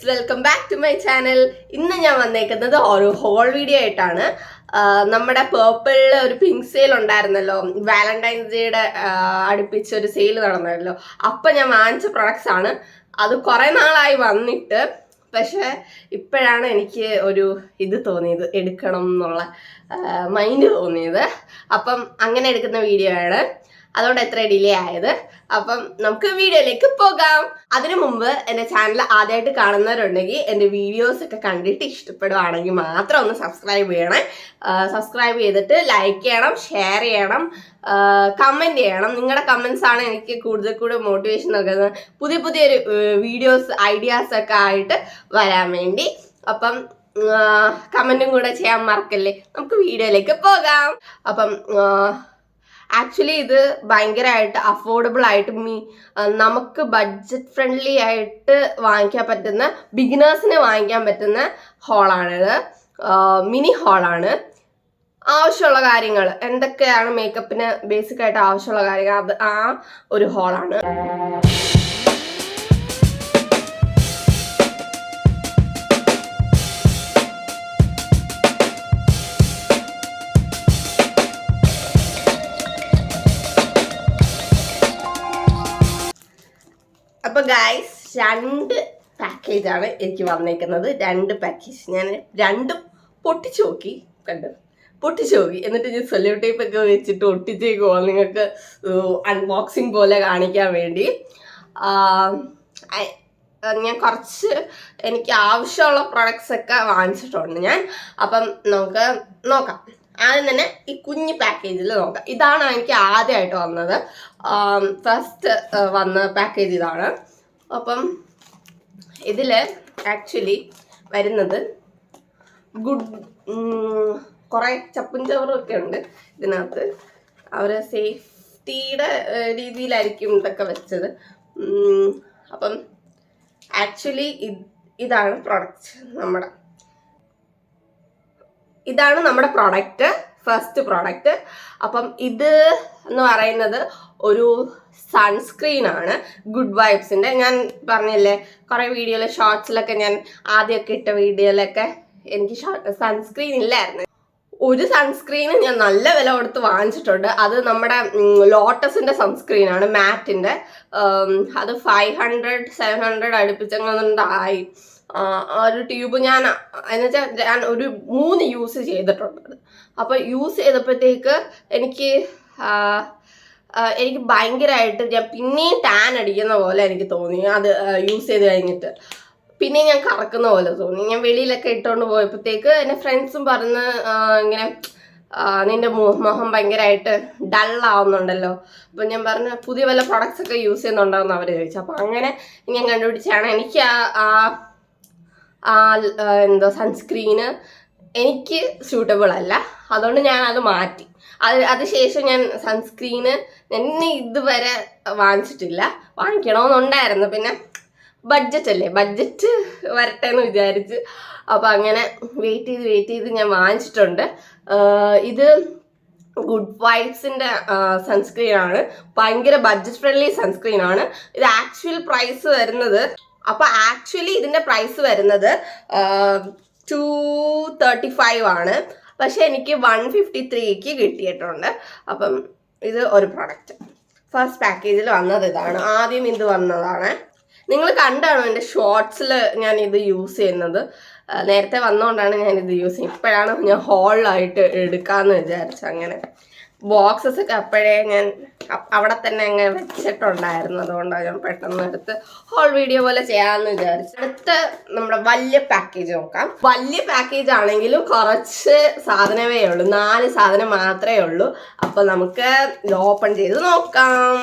Welcome back to my channel. ഇന്ന് ഞാൻ വന്നേക്കുന്നത് ഒരു ഹോൾ വീഡിയോ ആയിട്ടാണ്. നമ്മുടെ പേർപ്പിളിൽ ഒരു പിങ്ക് സെയിൽ ഉണ്ടായിരുന്നല്ലോ, വാലന്റൈൻസ് ഡേയുടെ അടുപ്പിച്ച് ഒരു സെയിൽ നടന്നല്ലോ. അപ്പം ഞാൻ വാങ്ങിച്ച പ്രൊഡക്ട്സ് ആണ്. അത് കുറേ നാളായി വന്നിട്ട്, പക്ഷെ ഇപ്പോഴാണ് എനിക്ക് ഒരു ഇത് തോന്നിയത്, എടുക്കണം എന്നുള്ള മൈൻഡ് തോന്നിയത്. അപ്പം അങ്ങനെ എടുക്കുന്ന വീഡിയോ ആണ്. അതുകൊണ്ട് എത്ര ഡിലേ ആയത്. അപ്പം നമുക്ക് വീഡിയോയിലേക്ക് പോകാം. അതിനു മുമ്പ് എൻ്റെ ചാനൽ ആദ്യമായിട്ട് കാണുന്നവരുണ്ടെങ്കിൽ എൻ്റെ വീഡിയോസ് ഒക്കെ കണ്ടിട്ട് ഇഷ്ടപ്പെടുവാണെങ്കിൽ മാത്രം ഒന്ന് സബ്സ്ക്രൈബ് ചെയ്യണേ. സബ്സ്ക്രൈബ് ചെയ്തിട്ട് ലൈക്ക് ചെയ്യണം, ഷെയർ ചെയ്യണം, കമൻറ്റ് ചെയ്യണം. നിങ്ങളുടെ കമൻസ് ആണ് എനിക്ക് കൂടുതൽ മോട്ടിവേഷൻ നൽകുന്നത്, പുതിയൊരു വീഡിയോസ് ഐഡിയാസ് ഒക്കെ ആയിട്ട് വരാൻ വേണ്ടി. അപ്പം കമൻറ്റും കൂടെ ചെയ്യാൻ മറക്കല്ലേ. നമുക്ക് വീഡിയോയിലേക്ക് പോകാം. അപ്പം ആക്ച്വലി ഇത് ഭയങ്കരമായിട്ട് അഫോർഡബിൾ ആയിട്ട് നമുക്ക് ബഡ്ജറ്റ് ഫ്രണ്ട്ലി ആയിട്ട് വാങ്ങിക്കാൻ പറ്റുന്ന, ബിഗിനേഴ്സിന് വാങ്ങിക്കാൻ പറ്റുന്ന ഹോളാണിത്. മിനി ഹോളാണ്. ആവശ്യമുള്ള കാര്യങ്ങൾ എന്തൊക്കെയാണ് മേക്കപ്പിന് ബേസിക് ആയിട്ട് ആവശ്യമുള്ള കാര്യങ്ങൾ, അത് ആ ഒരു ഹോളാണ്. അപ്പൊ ഗൈസ്, 2 പാക്കേജാണ് എനിക്ക് വന്നേക്കുന്നത്. 2 പാക്കേജ് ഞാൻ രണ്ടും പൊട്ടിച്ചു നോക്കി, എന്നിട്ട് ഞാൻ സെല്ലോ ടേപ്പ് ഒക്കെ വെച്ചിട്ട് ഒട്ടിച്ചേക്കോ നിങ്ങൾക്ക് അൺബോക്സിങ് പോലെ കാണിക്കാൻ വേണ്ടി. ഞാൻ കുറച്ച് എനിക്ക് ആവശ്യമുള്ള പ്രൊഡക്ട്സ് ഒക്കെ വാങ്ങിച്ചിട്ടുണ്ട് ഞാൻ. അപ്പം നമുക്ക് നോക്കാം. ആദ്യം തന്നെ ഈ കുഞ്ഞ് പാക്കേജിൽ നോക്കാം. ഇതാണ് എനിക്ക് ആദ്യമായിട്ട് വന്നത്. ഫസ്റ്റ് വന്ന പാക്കേജ് ഇതാണ്. അപ്പം ഇതിൽ ആക്ച്വലി വരുന്നത് കുറേ ചപ്പും ചവറും ഒക്കെ ഉണ്ട് ഇതിനകത്ത്. അവർ സേഫ്റ്റിയുടെ രീതിയിലായിരിക്കും ഇതൊക്കെ വെച്ചത്. അപ്പം ആക്ച്വലി ഇതാണ് നമ്മുടെ പ്രോഡക്റ്റ്, ഫസ്റ്റ് പ്രോഡക്റ്റ്. അപ്പം ഇത് എന്ന് പറയുന്നത് ഒരു സൺസ്ക്രീൻ ആണ്, ഗുഡ് വൈബ്സിൻ്റെ. ഞാൻ പറഞ്ഞില്ലേ കുറേ വീഡിയോയിൽ, ഷോർട്സിലൊക്കെ, ഞാൻ ആദ്യമൊക്കെ ഇട്ട വീഡിയോയിലൊക്കെ എനിക്ക് സൺസ്ക്രീൻ ഇല്ലായിരുന്നു. ഒരു സൺസ്ക്രീന് ഞാൻ നല്ല വില കൊടുത്ത് വാങ്ങിച്ചിട്ടുണ്ട്. അത് നമ്മുടെ ലോട്ടസിൻ്റെ സൺസ്ക്രീനാണ്, മാറ്റിൻ്റെ. അത് 500-700 അടുപ്പിച്ചങ്ങായി. ഒരു ട്യൂബ് ഞാൻ എന്നുവെച്ചാൽ ഞാൻ ഒരു 3 യൂസ് ചെയ്തിട്ടുണ്ട്. അപ്പോൾ യൂസ് ചെയ്തപ്പോഴത്തേക്ക് എനിക്ക് ഭയങ്കരമായിട്ട് ഞാൻ പിന്നെയും ടാൻ അടിക്കുന്ന പോലെ എനിക്ക് തോന്നി. അത് യൂസ് ചെയ്ത് കഴിഞ്ഞിട്ട് പിന്നെയും ഞാൻ കറക്കുന്ന പോലെ തോന്നി. ഞാൻ വെളിയിലൊക്കെ ഇട്ടുകൊണ്ട് പോയപ്പോഴത്തേക്ക് എൻ്റെ ഫ്രണ്ട്സും പറഞ്ഞ് ഇങ്ങനെ നിന്റെ മുഖം ഭയങ്കരമായിട്ട് ഡള്ളാവുന്നുണ്ടല്ലോ. അപ്പം ഞാൻ പറഞ്ഞ പുതിയ വല്ല പ്രൊഡക്ട്സ് ഒക്കെ യൂസ് ചെയ്യുന്നുണ്ടോ എന്ന് അവർ ചോദിച്ചു. അപ്പം അങ്ങനെ ഞാൻ കണ്ടുപിടിച്ചാണ് എനിക്ക് സൺസ്ക്രീന് എനിക്ക് സ്യൂട്ടബിൾ അല്ല. അതുകൊണ്ട് ഞാൻ അത് മാറ്റി. അതിനുശേഷം ഞാൻ സൺസ്ക്രീന് ഇതുവരെ വാങ്ങിച്ചിട്ടില്ല. വാങ്ങിക്കണമെന്നുണ്ടായിരുന്നു, പിന്നെ ബഡ്ജറ്റ് വരട്ടെ എന്ന് വിചാരിച്ച്. അപ്പം അങ്ങനെ വെയിറ്റ് ചെയ്ത് ഞാൻ വാങ്ങിച്ചിട്ടുണ്ട്. ഇത് ഗുഡ് വൈബ്സിൻ്റെ സൺസ്ക്രീനാണ്. ഭയങ്കര ബഡ്ജറ്റ് ഫ്രണ്ട്ലി സൺസ്ക്രീനാണ്. ഇത് ആക്ച്വൽ പ്രൈസ് വരുന്നത്, അപ്പോൾ ആക്ച്വലി ഇതിൻ്റെ പ്രൈസ് വരുന്നത് 235 ആണ്. പക്ഷെ എനിക്ക് 153ക്ക് കിട്ടിയിട്ടുണ്ട്. അപ്പം ഇത് ഒരു പ്രോഡക്റ്റ്. ഫസ്റ്റ് പാക്കേജിൽ വന്നത് ഇതാണ്. ആദ്യം ഇത് വന്നതാണ്. നിങ്ങൾ കണ്ടാണോ എൻ്റെ ഷോർട്സിൽ ഞാൻ ഇത് യൂസ് ചെയ്യുന്നത്? നേരത്തെ വന്നുകൊണ്ടാണ് ഞാനിത് യൂസ് ചെയ്യുന്നത്. ഇപ്പോഴാണ് ഞാൻ ഹോളായിട്ട് എടുക്കാമെന്ന് വിചാരിച്ചത്. അങ്ങനെ ബോക്സസ് ഒക്കെ അപ്പോഴേ ഞാൻ അവിടെ തന്നെ അങ്ങ് വെച്ചിട്ടുണ്ടായിരുന്നു. അതുകൊണ്ടാണ് ഞാൻ പെട്ടെന്ന് എടുത്ത് ഹോൾ വീഡിയോ പോലെ ചെയ്യാമെന്ന് വിചാരിച്ചു. അടുത്ത നമ്മുടെ വലിയ പാക്കേജ് നോക്കാം. വലിയ പാക്കേജ് ആണെങ്കിലും കുറച്ച് സാധനമേ ഉള്ളൂ, 4 സാധനം മാത്രമേ ഉള്ളൂ. അപ്പം നമുക്ക് ഇത് ഓപ്പൺ ചെയ്ത് നോക്കാം.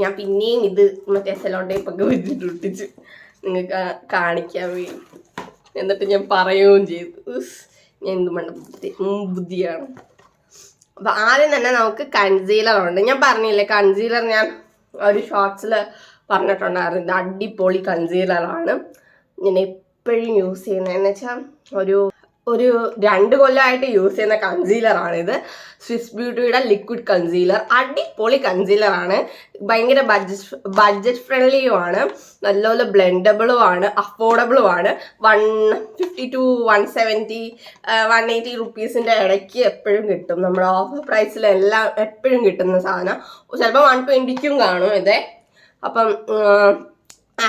ഞാൻ പിന്നെയും ഇത് മറ്റേ സെല്ലോ ടേപ്പൊക്കെ വെച്ചിട്ട് ഒട്ടിച്ച് നിങ്ങൾക്ക് കാണിക്കാൻ വേണ്ടി, എന്നിട്ട് ഞാൻ പറയുകയും ചെയ്തു. ഞാൻ എന്ത് ബുദ്ധിയാണ്. അപ്പം ആദ്യം തന്നെ നമുക്ക് കൺസീലർ ഉണ്ട്. ഞാൻ പറഞ്ഞില്ലേ കൺസീലർ, ഞാൻ ഒരു ഷോർട്സിൽ പറഞ്ഞിട്ടുണ്ടായിരുന്നു. ഇത് അടിപൊളി കൺസീലറാണ്. ഞാൻ എപ്പോഴും യൂസ് ചെയ്യുന്നത്. എന്ന് വെച്ചാൽ ഒരു 2 കൊല്ലമായിട്ട് യൂസ് ചെയ്യുന്ന കൺസീലറാണിത്. സ്വിസ് ബ്യൂട്ടിയുടെ ലിക്വിഡ് കൺസീലർ. അടിപൊളി കൺസീലറാണ്. ഭയങ്കര ബഡ്ജറ്റ് ഫ്രണ്ട്ലിയുമാണ്, നല്ലപോലെ ബ്ലെൻഡബിളും ആണ്, അഫോർഡബിളും ആണ്. 150 to 170 180 റുപ്പീസിൻ്റെ ഇടയ്ക്ക് എപ്പോഴും കിട്ടും. നമ്മുടെ ഓഫർ പ്രൈസിലെല്ലാം എപ്പോഴും കിട്ടുന്ന സാധനം. ചിലപ്പോൾ 120ക്കും കാണും ഇതേ. അപ്പം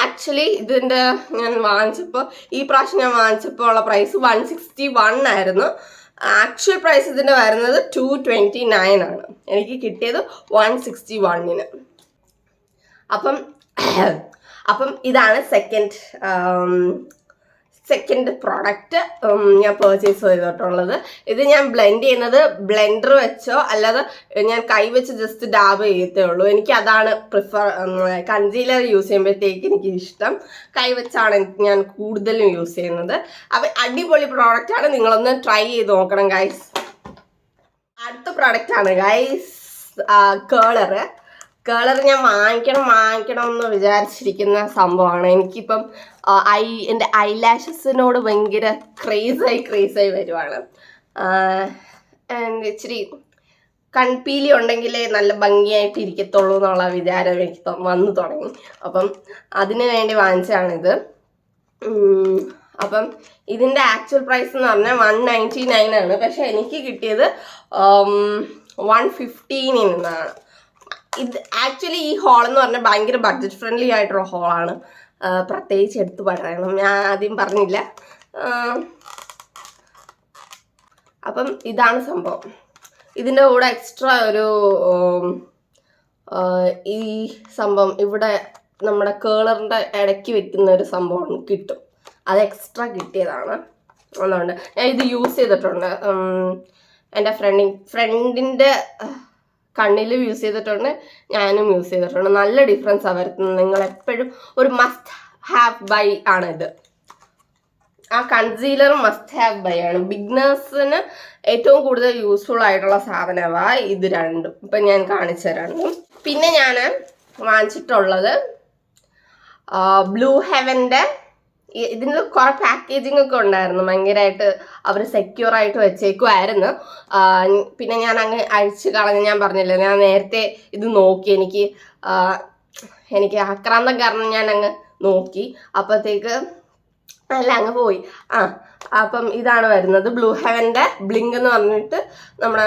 ആക്ച്വലി ഇതിൻ്റെ ഞാൻ വാങ്ങിച്ചപ്പോൾ, ഈ പ്രാവശ്യം ഞാൻ വാങ്ങിച്ചപ്പോൾ ഉള്ള പ്രൈസ് 161 ആയിരുന്നു. ആക്ച്വൽ പ്രൈസ് ഇതിൻ്റെ വരുന്നത് 229 ആണ്. എനിക്ക് കിട്ടിയത് 161-ന്. അപ്പം ഇതാണ് സെക്കൻഡ് പ്രോഡക്റ്റ് ഞാൻ പർച്ചേസ് ചെയ്തിട്ടുള്ളത്. ഇത് ഞാൻ ബ്ലെൻഡ് ചെയ്യുന്നത് ബ്ലെൻഡർ വെച്ചോ അല്ലാതെ ഞാൻ കൈ വെച്ച് ജസ്റ്റ് ഡാബ് ചെയ്യത്തേ ഉള്ളൂ. എനിക്ക് അതാണ് കൺസീലർ യൂസ് ചെയ്യുമ്പോഴത്തേക്ക് എനിക്ക് ഇഷ്ടം. കൈ വെച്ചാണ് ഞാൻ കൂടുതലും യൂസ് ചെയ്യുന്നത്. അപ്പം അടിപൊളി പ്രോഡക്റ്റാണ്, നിങ്ങളൊന്ന് ട്രൈ ചെയ്ത് നോക്കണം ഗൈസ്. അടുത്ത പ്രോഡക്റ്റാണ് ഗൈസ് കേളർ. ഞാൻ വാങ്ങിക്കണം എന്ന് വിചാരിച്ചിരിക്കുന്ന സംഭവമാണ്. എനിക്കിപ്പം എൻ്റെ ഐലാഷസിനോട് ഭയങ്കര ക്രേസായി വരുവാണ്. ഇച്ചിരി കൺപീലി ഉണ്ടെങ്കിലേ നല്ല ഭംഗിയായിട്ട് ഇരിക്കത്തുള്ളൂ എന്നുള്ള വിചാരം എനിക്ക് വന്നു തുടങ്ങി. അപ്പം അതിന് വേണ്ടി വാങ്ങിച്ചതാണിത്. അപ്പം ഇതിൻ്റെ ആക്ച്വൽ പ്രൈസ് എന്ന് പറഞ്ഞാൽ 199 ആണ്. പക്ഷെ എനിക്ക് കിട്ടിയത് 115 നിന്നാണ്. ഇത് ആക്ച്വലി ഈ ഹോൾ എന്ന് പറഞ്ഞാൽ ഭയങ്കര ബഡ്ജറ്റ് ഫ്രണ്ട്ലി ആയിട്ടുള്ള ഹോളാണ്. പ്രത്യേകിച്ച് എടുത്ത് പറയണം, ഞാൻ ആദ്യം പറഞ്ഞില്ല. അപ്പം ഇതാണ് സംഭവം. ഇതിൻ്റെ കൂടെ എക്സ്ട്രാ ഒരു ഈ സംഭവം ഇവിടെ നമ്മുടെ കേളറിൻ്റെ ഇടയ്ക്ക് വെക്കുന്ന ഒരു സംഭവം കിട്ടും. അത് എക്സ്ട്രാ കിട്ടിയതാണ്. അതുകൊണ്ട് ഞാൻ ഇത് യൂസ് ചെയ്തിട്ടുണ്ട്. എൻ്റെ ഫ്രണ്ടിൻ്റെ കണ്ണിലും യൂസ് ചെയ്തിട്ടുണ്ട്, ഞാനും യൂസ് ചെയ്തിട്ടുണ്ട്. നല്ല ഡിഫറൻസാണ് വരുന്നത്. നിങ്ങൾ എപ്പോഴും ഒരു മസ്റ്റ് ഹാവ് ബൈ ആണിത്. ആ കൺസീലർ മസ്റ്റ് ഹാവ് ബൈ ആണ്. ബിഗിനേഴ്സിന് ഏറ്റവും കൂടുതൽ യൂസ്ഫുൾ ആയിട്ടുള്ള സാധനമാണ് ഇത് രണ്ടും. ഇപ്പം ഞാൻ കാണിച്ച രണ്ടും. പിന്നെ ഞാൻ വാങ്ങിച്ചിട്ടുള്ളത് ബ്ലൂ ഹെവൻ്റെ. ഇതിന് കുറെ പാക്കേജിംഗ് ഒക്കെ ഉണ്ടായിരുന്നു. ഭയങ്കരമായിട്ട് അവർ സെക്യൂർ ആയിട്ട് വെച്ചേക്കുമായിരുന്നു. പിന്നെ ഞാൻ അങ്ങ് അഴിച്ചു കളഞ്ഞ്, ഞാൻ പറഞ്ഞില്ല, ഞാൻ നേരത്തെ ഇത് നോക്കി. എനിക്ക് ആക്രാന്തം കാരണം ഞാൻ അങ്ങ് നോക്കി, അപ്പോഴത്തേക്ക് അല്ല അങ്ങ് പോയി. അപ്പം ഇതാണ് വരുന്നത് ബ്ലൂ ഹെവൻ്റെ ബ്ലിങ്ക് എന്ന് പറഞ്ഞിട്ട് നമ്മുടെ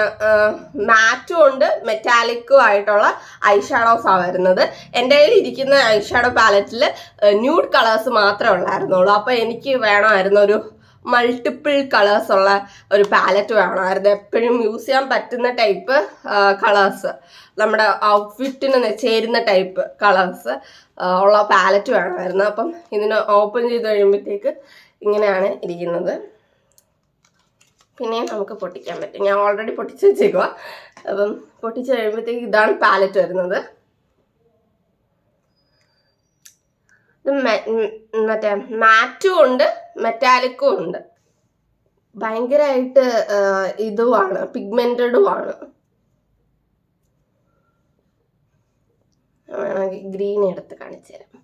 മാറ്റും ഉണ്ട് മെറ്റാലിക്കും ആയിട്ടുള്ള ഐ ഷാഡോസാണ് വരുന്നത്. എൻ്റെ കയ്യിൽ ഇരിക്കുന്ന ഐ ഷാഡോ പാലറ്റിൽ ന്യൂഡ് കളേഴ്സ് മാത്രമേ ഉള്ളായിരുന്നുള്ളൂ. അപ്പോൾ എനിക്ക് വേണമായിരുന്നു ഒരു മൾട്ടിപ്പിൾ കളേഴ്സ് ഉള്ള ഒരു പാലറ്റ് വേണമായിരുന്നു. എപ്പോഴും യൂസ് ചെയ്യാൻ പറ്റുന്ന ടൈപ്പ് കളേഴ്സ്, നമ്മുടെ ഔട്ട്ഫിറ്റിന് ചേരുന്ന ടൈപ്പ് കളേഴ്സ് ഉള്ള പാലറ്റ് വേണമായിരുന്നു. അപ്പം ഇതിന് ഓപ്പൺ ചെയ്ത് കഴിയുമ്പോഴത്തേക്ക് ഇങ്ങനെയാണ് ഇരിക്കുന്നത്. പിന്നെ നമുക്ക് പൊട്ടിക്കാൻ പറ്റും. ഞാൻ ഓൾറെഡി പൊട്ടിച്ച് വെച്ചേക്കുക. അപ്പം പൊട്ടിച്ച് കഴിയുമ്പോഴത്തേക്ക് ഇതാണ് പാലറ്റ് വരുന്നത്. ഇത് മറ്റേ മാറ്റും ഉണ്ട് മെറ്റാലിക്കും ഉണ്ട്. ഭയങ്കരമായിട്ട് ഇതുമാണ്, പിഗ്മെന്റഡുമാണ്. വേണമെങ്കിൽ ഗ്രീൻ എടുത്ത് കാണിച്ചു തരാം.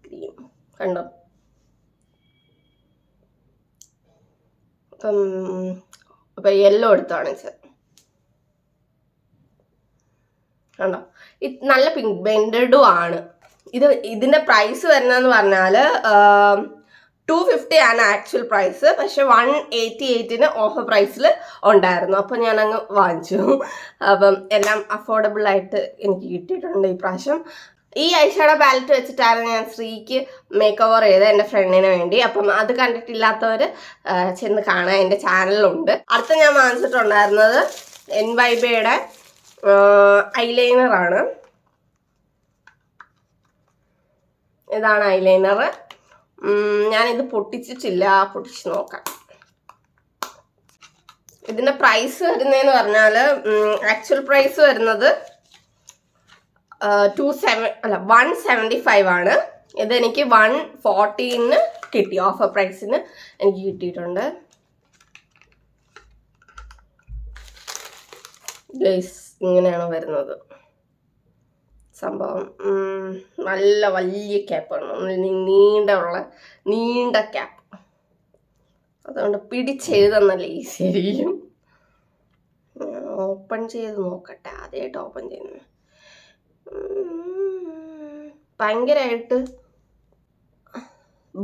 ഗ്രീൻ കണ്ടോ? അപ്പം യെല്ലോ എടുത്ത് കാണിച്ചത് കണ്ടോ? ഇത് നല്ല പിഗ്മെന്റഡും ആണ്. ഇതിൻ്റെ പ്രൈസ് വരുന്നതെന്ന് പറഞ്ഞാൽ 250 ആണ് ആക്ച്വൽ പ്രൈസ്. പക്ഷെ 188-ന് ഓഫർ പ്രൈസിൽ ഉണ്ടായിരുന്നു. അപ്പം ഞാൻ അങ്ങ് വാങ്ങിച്ചു. അപ്പം എല്ലാം അഫോർഡബിൾ ആയിട്ട് എനിക്ക് കിട്ടിയിട്ടുണ്ട് ഈ പ്രാവശ്യം. ഈ ഐഷാഡോ പാലറ്റ് വെച്ചിട്ടായിരുന്നു ഞാൻ ശ്രീക്ക് മേക്ക് ഓവർ ചെയ്തത് എൻ്റെ ഫ്രണ്ടിന് വേണ്ടി. അപ്പം അത് കണ്ടിട്ടില്ലാത്തവർ ചെന്ന് കാണാൻ എൻ്റെ ചാനലിലുണ്ട്. അടുത്ത ഞാൻ വാങ്ങിച്ചിട്ടുണ്ടായിരുന്നത് NYBയുടെ ഐലൈനറാണ്. ഇതാണ് ഐലൈനർ. ഞാനിത് പൊട്ടിച്ചിട്ടില്ല, പൊട്ടിച്ച് നോക്കാം. ഇതിൻ്റെ പ്രൈസ് വരുന്നതെന്ന് പറഞ്ഞാൽ ആക്ച്വൽ പ്രൈസ് വരുന്നത് 175 ആണ്. ഇതെനിക്ക് 114-ന് കിട്ടി. ഓഫർ പ്രൈസിന് എനിക്ക് കിട്ടിയിട്ടുണ്ട്. ഗൈസ് ഇങ്ങനെയാണ് വരുന്നത് സംഭവം. നല്ല വലിയ ക്യാപ്പാണ്, നീണ്ട ക്യാപ്പ്. അതുകൊണ്ട് പിടിച്ചെഴുതാൻ നല്ല ഈസി ആയിരിക്കും. ഓപ്പൺ ചെയ്ത് നോക്കട്ടെ. ആദ്യമായിട്ട് ഓപ്പൺ ചെയ്യുന്നത്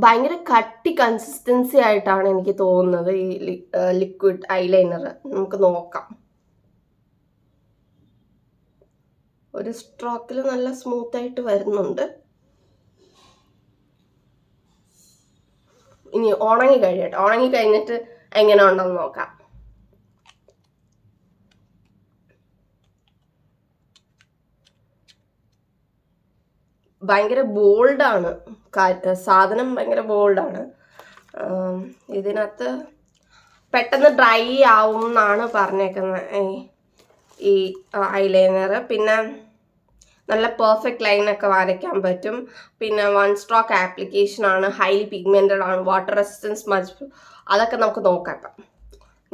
ഭയങ്കര കട്ടി കൺസിസ്റ്റൻസി ആയിട്ടാണ് എനിക്ക് തോന്നുന്നത് ഈ ലിക്വിഡ് ഐലൈനർ. നമുക്ക് നോക്കാം. ഒരു സ്ട്രോക്കിൽ നല്ല സ്മൂത്ത് ആയിട്ട് വരുന്നുണ്ട്. ഇനി ഉണങ്ങി കഴിഞ്ഞിട്ട് എങ്ങനെ ഉണ്ടെന്ന് നോക്കാം. ഭയങ്കര ബോൾഡാണ് സാധനം, ഭയങ്കര ബോൾഡാണ്. ഇതിനകത്ത് പെട്ടെന്ന് ഡ്രൈ ആവും എന്നാണ് പറഞ്ഞേക്കുന്നത് ഈ ഐലൈനർ. പിന്നെ നല്ല പെർഫെക്റ്റ് ലൈനൊക്കെ വരയ്ക്കാൻ പറ്റും. പിന്നെ 1 സ്ട്രോക്ക് ആപ്ലിക്കേഷനാണ്, ഹൈലി പിഗ്മെൻറ്റഡ് ആണ്, വാട്ടർ റെസിസ്റ്റൻസ് മച്ച്. അതൊക്കെ നമുക്ക് നോക്കാം. ഇപ്പം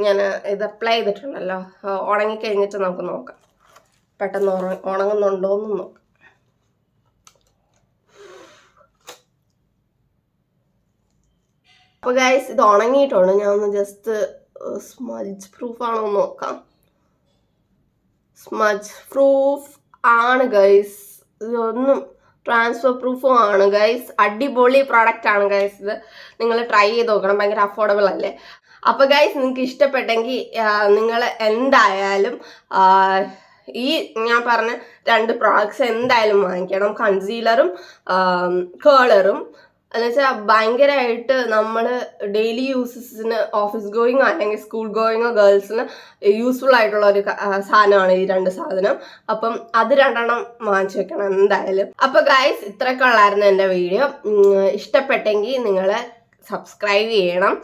ഞാൻ ഇത് അപ്ലൈ ചെയ്തിട്ടുണ്ടല്ലോ, ഉണങ്ങിക്കഴിഞ്ഞിട്ട് നമുക്ക് നോക്കാം പെട്ടെന്ന് ഉണങ്ങുന്നുണ്ടോ എന്ന് നോക്കാം. അപ്പോൾ ഗൈസ് ഇത് ഉണങ്ങിയിട്ടുണ്ട്. ഞാൻ ഒന്ന് ജസ്റ്റ് സ്മജ് പ്രൂഫ് ആണോ എന്ന് നോക്കാം. സ്മജ് പ്രൂഫ് ആണ് ഗൈസ്. ഇതൊന്നും ട്രാൻസ്ഫർ പ്രൂഫും ആണ് ഗൈസ്. അടിപൊളി പ്രോഡക്റ്റ് ആണ് ഗൈസ്. ഇത് നിങ്ങൾ ട്രൈ ചെയ്ത് നോക്കണം. ഭയങ്കര അഫോർഡബിൾ അല്ലേ. അപ്പോൾ ഗൈസ് നിങ്ങൾക്ക് ഇഷ്ടപ്പെട്ടെങ്കിൽ നിങ്ങൾ എന്തായാലും ഈ ഞാൻ പറഞ്ഞ 2 പ്രോഡക്ട്സ് എന്തായാലും വാങ്ങിക്കണം. കൺസീലറും കേളറും എന്ന് വെച്ചാൽ ഭയങ്കരമായിട്ട് നമ്മൾ ഡെയിലി യൂസസിന്, ഓഫീസ് ഗോയിങ്ങോ അല്ലെങ്കിൽ സ്കൂൾ ഗോയിങ്ങോ ഗേൾസിന് യൂസ്ഫുൾ ആയിട്ടുള്ള ഒരു സാധനമാണ് ഈ 2 സാധനം. അപ്പം അത് 2 വാങ്ങിച്ചു വെക്കണം എന്തായാലും. അപ്പോൾ ഗൈസ് ഇത്രയൊക്കെ ഉള്ളായിരുന്നു എൻ്റെ വീഡിയോ. ഇഷ്ടപ്പെട്ടെങ്കിൽ നിങ്ങൾ സബ്സ്ക്രൈബ് ചെയ്യണം,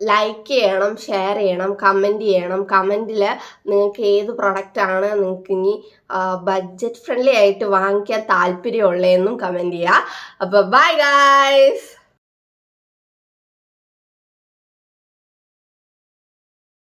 ലൈക്ക് ചെയ്യണം, ഷെയർ ചെയ്യണം, കമൻറ്റ് ചെയ്യണം. കമൻറ്റിൽ നിങ്ങൾക്ക് ഏത് പ്രൊഡക്റ്റാണ് നിങ്ങൾക്ക് ഇനി ബഡ്ജറ്റ് ഫ്രണ്ട്ലി ആയിട്ട് വാങ്ങിക്കാൻ താല്പര്യമുള്ളതെന്നും കമൻറ്റ് ചെയ്യുക. അപ്പോൾ ബൈ ഗൈസ്.